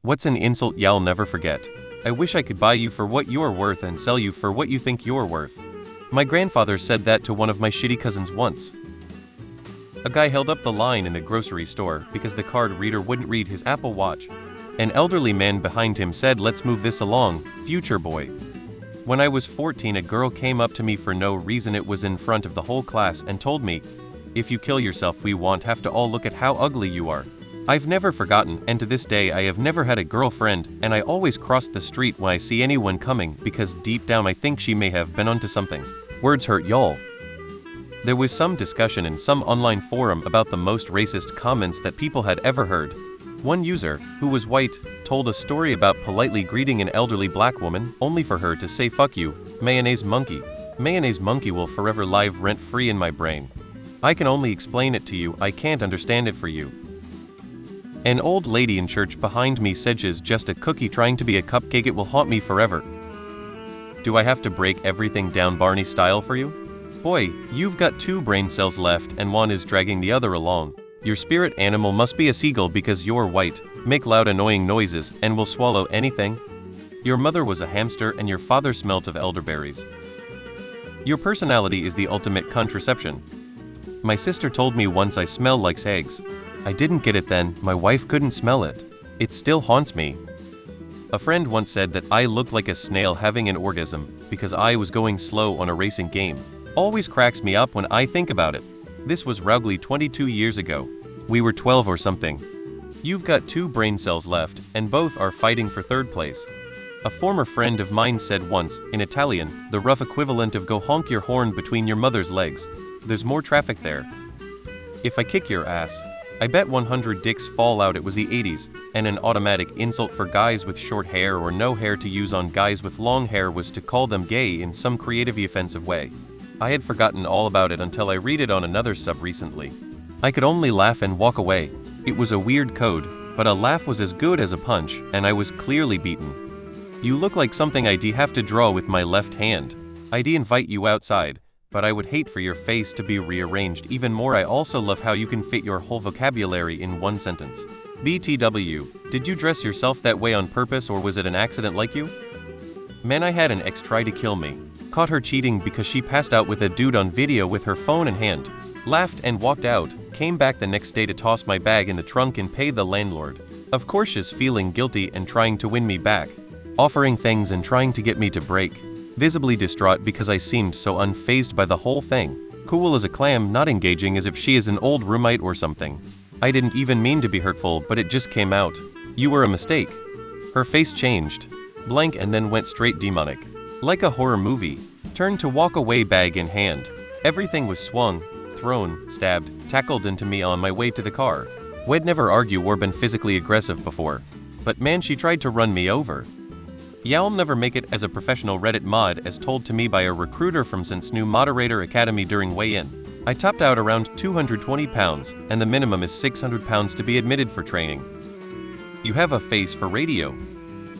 What's an insult y'all never forget? I wish I could buy you for what you're worth and sell you for what you think you're worth. My grandfather said that to one of my shitty cousins once. A guy held up the line in a grocery store because the card reader wouldn't read his Apple Watch. An elderly man behind him said, "Let's move this along, future boy." When I was 14, a girl came up to me for no reason. It was in front of the whole class and told me, "If you kill yourself, we won't have to all look at how ugly you are." I've never forgotten, and to this day I have never had a girlfriend, and I always cross the street when I see anyone coming because deep down I think she may have been onto something. Words hurt, y'all. There was some discussion in some online forum about the most racist comments that people had ever heard. One user, who was white, told a story about politely greeting an elderly black woman, only for her to say "fuck you, mayonnaise monkey." Mayonnaise monkey will forever live rent-free in my brain. I can only explain it to you, I can't understand it for you. An old lady in church behind me said she's just a cookie trying to be a cupcake, it will haunt me forever. Do I have to break everything down Barney style for you? Boy, you've got 2 brain cells left and one is dragging the other along. Your spirit animal must be a seagull because you're white, make loud annoying noises, and will swallow anything. Your mother was a hamster and your father smelt of elderberries. Your personality is the ultimate contraception. My sister told me once I smell like eggs. I didn't get it then, my wife couldn't smell it. It still haunts me. A friend once said that I looked like a snail having an orgasm because I was going slow on a racing game. Always cracks me up when I think about it. This was roughly 22 years ago. We were 12 or something. You've got 2 brain cells left, and both are fighting for 3rd place. A former friend of mine said once, in Italian, the rough equivalent of "go honk your horn between your mother's legs." There's more traffic there. If I kick your ass, I bet 100 dicks fall out. It was the 80s, and an automatic insult for guys with short hair or no hair to use on guys with long hair was to call them gay in some creatively offensive way. I had forgotten all about it until I read it on another sub recently. I could only laugh and walk away. It was a weird code, but a laugh was as good as a punch, and I was clearly beaten. You look like something I'd have to draw with my left hand. I'd invite you outside, but I would hate for your face to be rearranged even more. I also love how you can fit your whole vocabulary in one sentence. BTW, did you dress yourself that way on purpose or was it an accident like you? Man, I had an ex try to kill me. Caught her cheating because she passed out with a dude on video with her phone in hand. Laughed and walked out, came back the next day to toss my bag in the trunk and pay the landlord. Of course she's feeling guilty and trying to win me back. Offering things and trying to get me to break. Visibly distraught because I seemed so unfazed by the whole thing. Cool as a clam, not engaging as if she is an old roommate or something. I didn't even mean to be hurtful, but it just came out. You were a mistake. Her face changed. Blank and then went straight demonic. Like a horror movie. Turned to walk away, bag in hand. Everything was swung, thrown, stabbed, tackled into me on my way to the car. We'd never argue or been physically aggressive before. But man, she tried to run me over. Yeah, I'll never make it as a professional Reddit mod as told to me by a recruiter from Since New Moderator Academy during weigh-in. I topped out around 220 pounds, and the minimum is 600 pounds to be admitted for training. You have a face for radio.